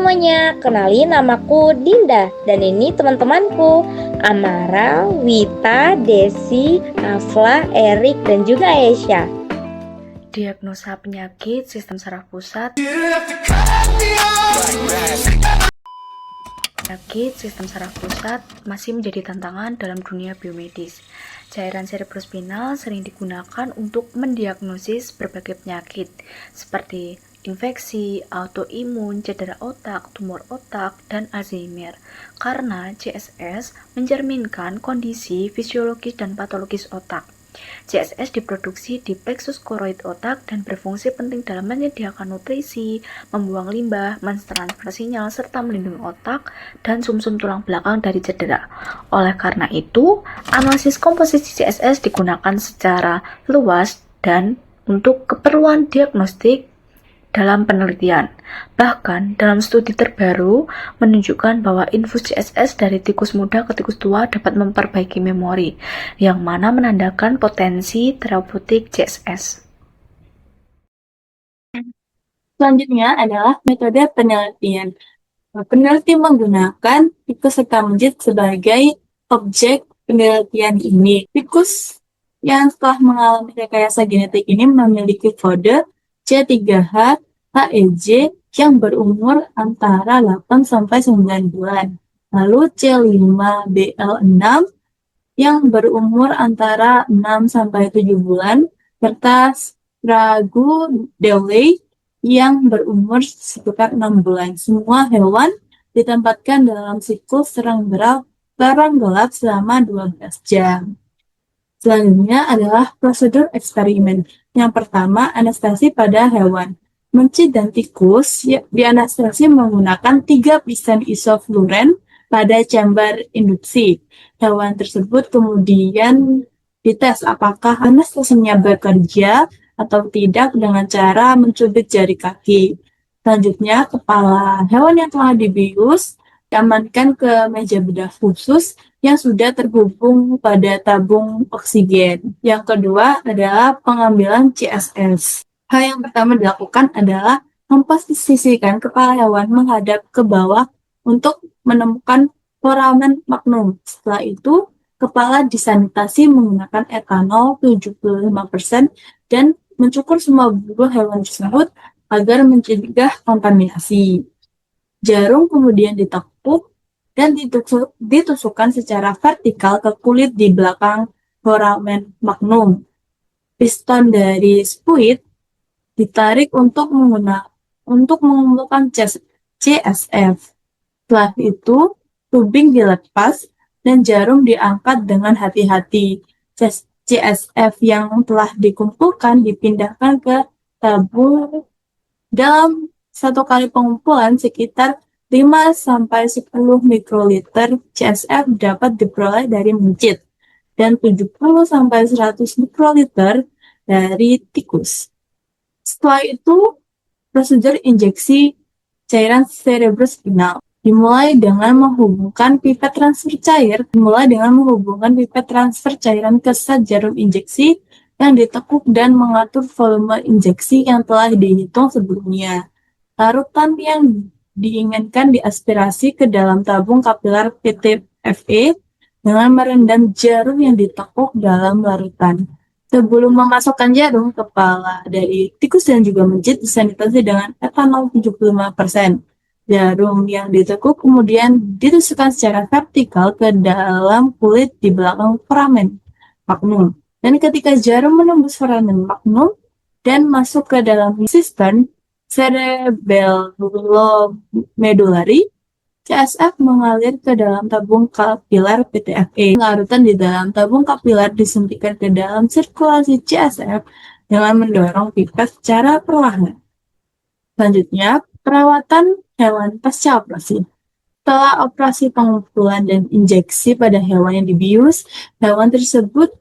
semuanya, kenalin namaku Dinda dan ini teman-temanku Amara, Wita, Desi, Afla, Erik, dan juga Aisyah. Diagnosa penyakit sistem saraf pusat. Penyakit sistem saraf pusat masih menjadi tantangan dalam dunia biomedis. Cairan cerebrospinal sering digunakan untuk mendiagnosis berbagai penyakit seperti infeksi, autoimun, cedera otak, tumor otak, dan Alzheimer. Karena CSS mencerminkan kondisi fisiologis dan patologis otak. CSS diproduksi di plexus koroid otak dan berfungsi penting dalam menyediakan nutrisi, membuang limbah, mentransfer sinyal, serta melindungi otak dan sumsum tulang belakang dari cedera. Oleh karena itu, analisis komposisi CSS digunakan secara luas dan untuk keperluan diagnostik dalam penelitian. Bahkan, dalam studi terbaru menunjukkan bahwa infus CSS dari tikus muda ke tikus tua dapat memperbaiki memori, yang mana menandakan potensi terapeutik CSS. Selanjutnya adalah metode penelitian. Peneliti menggunakan tikus sekamjit sebagai objek penelitian ini. Tikus yang telah mengalami rekayasa genetik ini memiliki kode C3H HEJ yang berumur antara 8-9 bulan. Lalu C5BL6 yang berumur antara 6-7 bulan, serta Sprague Dewey yang berumur sekitar 6 bulan. Semua hewan ditempatkan dalam siklus terang gelap selama 12 jam. Selanjutnya adalah prosedur eksperimen. Yang pertama, anestesi pada hewan. Mencit dan tikus dianestesi menggunakan 3 pisen isofluoren pada chamber induksi. Hewan tersebut kemudian dites apakah anestesinya bekerja atau tidak dengan cara mencubit jari kaki. Selanjutnya, kepala hewan yang telah dibius diamankan ke meja bedah khusus yang sudah terhubung pada tabung oksigen. Yang kedua adalah pengambilan CSS. Hal yang pertama dilakukan adalah memposisikan kepala hewan menghadap ke bawah untuk menemukan foramen magnum. Setelah itu, kepala disanitasi menggunakan etanol 75% dan mencukur semua bulu hewan tersebut agar mencegah kontaminasi. Jarum kemudian ditekuk dan ditusukkan secara vertikal ke kulit di belakang foramen magnum. Piston dari spuit ditarik untuk mengumpulkan CSF. Setelah itu, tubing dilepas dan jarum diangkat dengan hati-hati. CSF yang telah dikumpulkan dipindahkan ke tabung. Dalam satu kali pengumpulan sekitar 5-10 mikroliter CSF dapat diperoleh dari mencit dan 70-100 mikroliter dari tikus. Setelah itu, prosedur injeksi cairan cerebrospinal dimulai dengan menghubungkan pipet transfer cairan ke set jarum injeksi yang ditekuk dan mengatur volume injeksi yang telah dihitung sebelumnya. Larutan yang diinginkan diaspirasi ke dalam tabung kapiler PTFE dengan merendam jarum yang ditekuk dalam larutan. Sebelum memasukkan jarum, kepala dari tikus dan juga mencit disanitasi dengan etanol 75%. Jarum yang ditekuk kemudian ditusukkan secara vertikal ke dalam kulit di belakang foramen magnum. Dan ketika jarum menembus foramen magnum dan masuk ke dalam sistem cerebellomedullary, CSF mengalir ke dalam tabung kapiler PTFE. Larutan di dalam tabung kapiler disuntikkan ke dalam sirkulasi CSF dengan mendorong pipet secara perlahan. Selanjutnya, perawatan hewan pasca operasi. Setelah operasi pengumpulan dan injeksi pada hewan yang dibius, hewan tersebut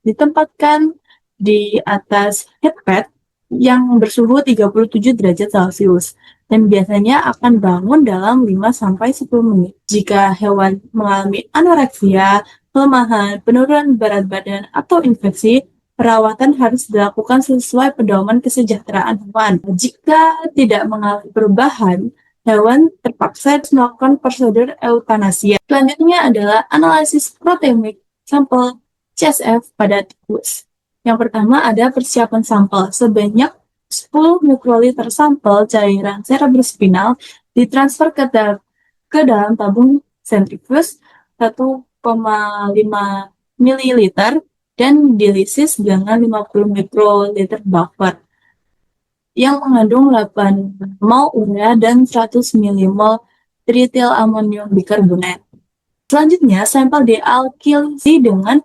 ditempatkan di atas headpad yang bersuhu 37 derajat Celcius dan biasanya akan bangun dalam 5-10 menit. Jika hewan mengalami anoreksia, kelemahan, penurunan berat badan, atau infeksi, perawatan harus dilakukan sesuai pedoman kesejahteraan hewan. Jika tidak mengalami perubahan, hewan terpaksa melakukan prosedur eutanasia. Selanjutnya adalah analisis proteomik sampel CSF pada tikus. Yang pertama ada persiapan sampel. Sebanyak 10 mikroliter sampel cairan cerebrospinal ditransfer ke dalam tabung sentrifuge 1,5 ml dan dilisis dengan 50 mikroliter buffer yang mengandung 8 mol urea dan 100 milimol trietyl amonium bikarbonat. Selanjutnya, sampel dialkilisi dengan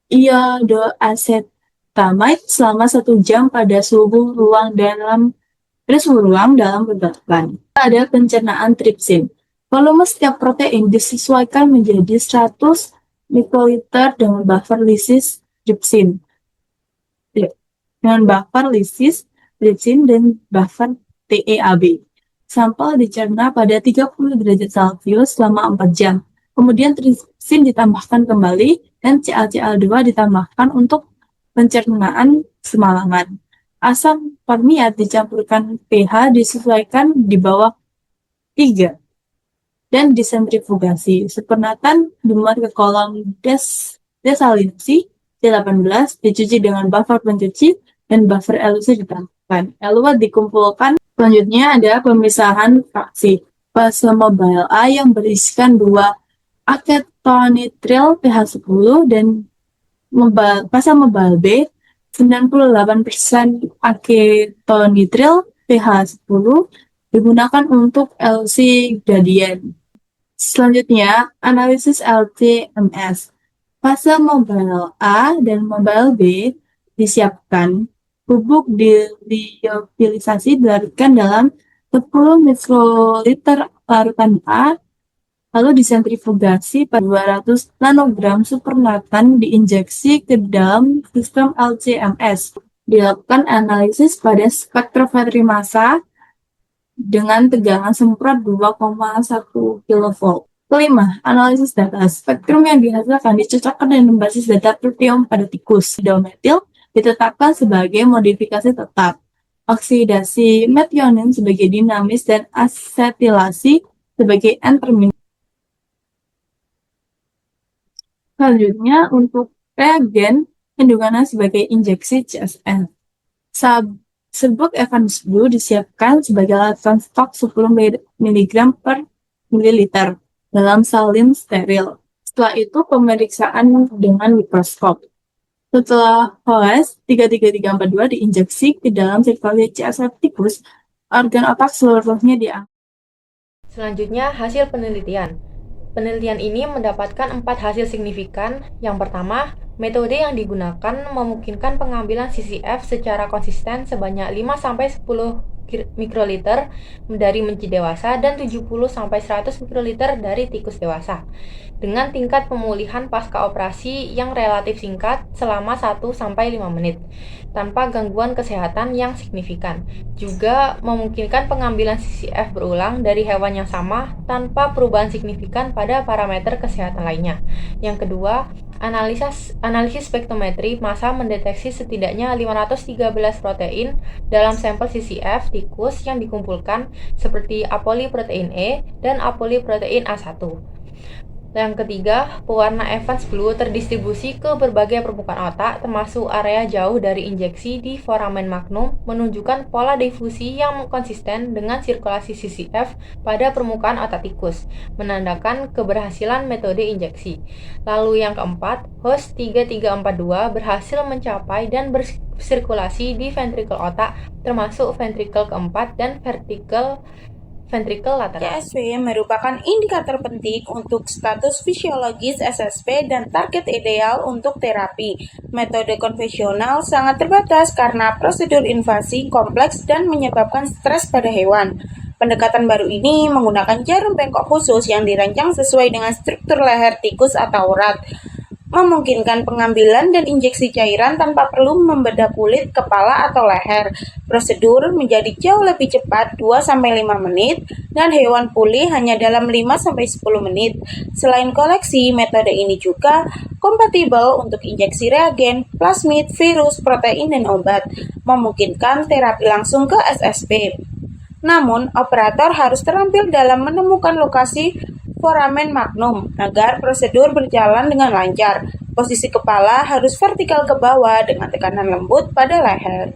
iodoacetamide selama 1 jam pada suhu ruang dalam ledakan. Ada pencernaan tripsin. Volume setiap protein disesuaikan menjadi 100 mikroliter dengan buffer lysis tripsin. Tripsin dan buffer TEAB. Sampel dicerna pada 30 derajat Celcius selama 4 jam. Kemudian tripsin ditambahkan kembali dan CaCl2 ditambahkan untuk pencernaan semalaman. Asam formiat dicampurkan pH disesuaikan di bawah 3 dan disentrifugasi. Supernatan dimuat ke kolom desalinasi D18, dicuci dengan buffer pencuci dan buffer elusi ditambahkan. Eluat dikumpulkan. Selanjutnya ada pemisahan fraksi. Fase mobile A yang berisikan 2 aketonitril pH 10 dan fase mobile B 98% aketonitril pH 10 digunakan untuk elusi gradien. Selanjutnya, analisis LC-MS. Fase mobile A dan mobile B disiapkan. Bubuk diliofilisasi dilarutkan dalam 10 mikroliter larutan A, lalu disentrifugasi pada 200 nanogram supernatan diinjeksi ke dalam sistem LC-MS. Dilakukan analisis pada spektrometri massa dengan tegangan semprot 2,1 kV. Kelima, analisis data. Spektrum yang dihasilkan dicocokkan dengan basis data proteom pada tikus. Dometil ditetapkan sebagai modifikasi tetap. Oksidasi metionin sebagai dinamis dan asetilasi sebagai N-terminal. Selanjutnya, untuk reagen, kandungannya sebagai injeksi CSF. Serbuk Evans Blue disiapkan sebagai larutan stok 10 mg per mililiter dalam salin steril. Setelah itu, pemeriksaan dengan mikroskop. Setelah HOS 33342 diinjeksi ke dalam sirkulasi CSF tikus, organ otak seluruhnya diangkat. Selanjutnya, hasil penelitian. Penelitian ini mendapatkan 4 hasil signifikan. Yang pertama, metode yang digunakan memungkinkan pengambilan CCF secara konsisten sebanyak 5-10 mikroliter dari menci dewasa dan 70-100 mikroliter dari tikus dewasa, dengan tingkat pemulihan pasca operasi yang relatif singkat selama 1-5 menit, tanpa gangguan kesehatan yang signifikan. Juga memungkinkan pengambilan CCF berulang dari hewan yang sama tanpa perubahan signifikan pada parameter kesehatan lainnya. Yang kedua, analisis spektrometri massa mendeteksi setidaknya 513 protein dalam sampel CCF tikus yang dikumpulkan, seperti apoliprotein E dan apoliprotein A1. Yang ketiga, pewarna Evans Blue terdistribusi ke berbagai permukaan otak, termasuk area jauh dari injeksi di foramen magnum, menunjukkan pola difusi yang konsisten dengan sirkulasi CCF pada permukaan otak tikus, menandakan keberhasilan metode injeksi. Lalu yang keempat, host 3342 berhasil mencapai dan bersirkulasi di ventrikel otak, termasuk ventrikel keempat dan ventrikel lateral. CSV merupakan indikator penting untuk status fisiologis SSP dan target ideal untuk terapi. Metode konvensional sangat terbatas karena prosedur invasi kompleks dan menyebabkan stres pada hewan. Pendekatan baru ini menggunakan jarum bengkok khusus yang dirancang sesuai dengan struktur leher tikus atau rat, memungkinkan pengambilan dan injeksi cairan tanpa perlu membedah kulit, kepala, atau leher. Prosedur menjadi jauh lebih cepat 2-5 menit dan hewan pulih hanya dalam 5-10 menit. Selain koleksi, metode ini juga kompatibel untuk injeksi reagen, plasmid, virus, protein, dan obat, memungkinkan terapi langsung ke SSP. Namun, operator harus terampil dalam menemukan lokasi foramen magnum agar prosedur berjalan dengan lancar. Posisi kepala harus vertikal ke bawah dengan tekanan lembut pada leher.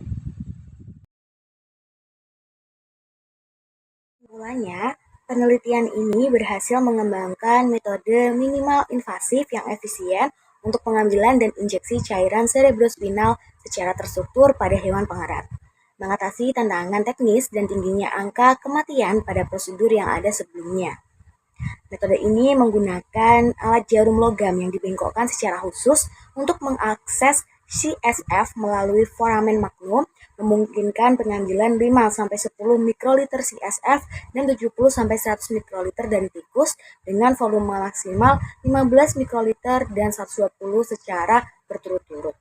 Mulanya, penelitian ini berhasil mengembangkan metode minimal invasif yang efisien untuk pengambilan dan injeksi cairan cerebrospinal secara terstruktur pada hewan pengerat, mengatasi tantangan teknis dan tingginya angka kematian pada prosedur yang ada sebelumnya. Metode ini menggunakan alat jarum logam yang dibengkokkan secara khusus untuk mengakses CSF melalui foramen magnum, memungkinkan pengambilan 5-10 mikroliter CSF dan 70-100 mikroliter dari tikus dengan volume maksimal 15 mikroliter dan 120 secara berturut-turut.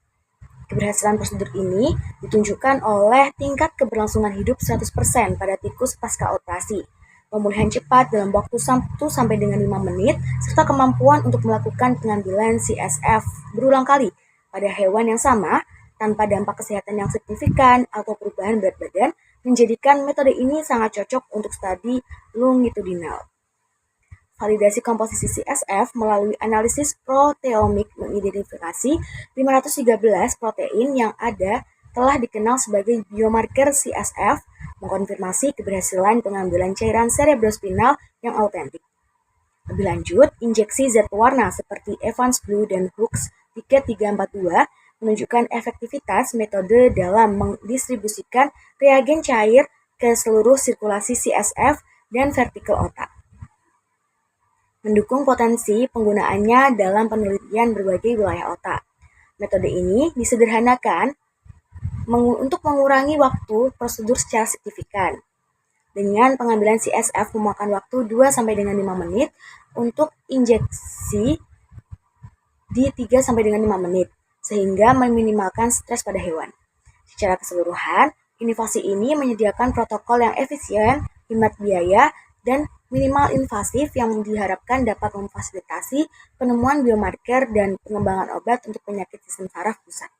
Keberhasilan prosedur ini ditunjukkan oleh tingkat keberlangsungan hidup 100% pada tikus pasca operasi, pemulihan cepat dalam waktu 1-5 menit, serta kemampuan untuk melakukan pengambilan CSF berulang kali pada hewan yang sama tanpa dampak kesehatan yang signifikan atau perubahan berat badan, menjadikan metode ini sangat cocok untuk studi longitudinal. Validasi komposisi CSF melalui analisis proteomik mengidentifikasi 513 protein yang ada telah dikenal sebagai biomarker CSF, mengkonfirmasi keberhasilan pengambilan cairan cerebrospinal yang autentik. Lebih lanjut, injeksi zat pewarna seperti Evans Blue dan Hooks 3342 menunjukkan efektivitas metode dalam mendistribusikan reagen cair ke seluruh sirkulasi CSF dan vertikal otak, mendukung potensi penggunaannya dalam penelitian berbagai wilayah otak. Metode ini disederhanakan untuk mengurangi waktu prosedur secara signifikan. Dengan pengambilan CSF memakan waktu 2-5 menit untuk injeksi di 3-5 menit, sehingga meminimalkan stres pada hewan. Secara keseluruhan, inovasi ini menyediakan protokol yang efisien, hemat biaya, dan minimal invasif yang diharapkan dapat memfasilitasi penemuan biomarker dan pengembangan obat untuk penyakit sistem saraf pusat.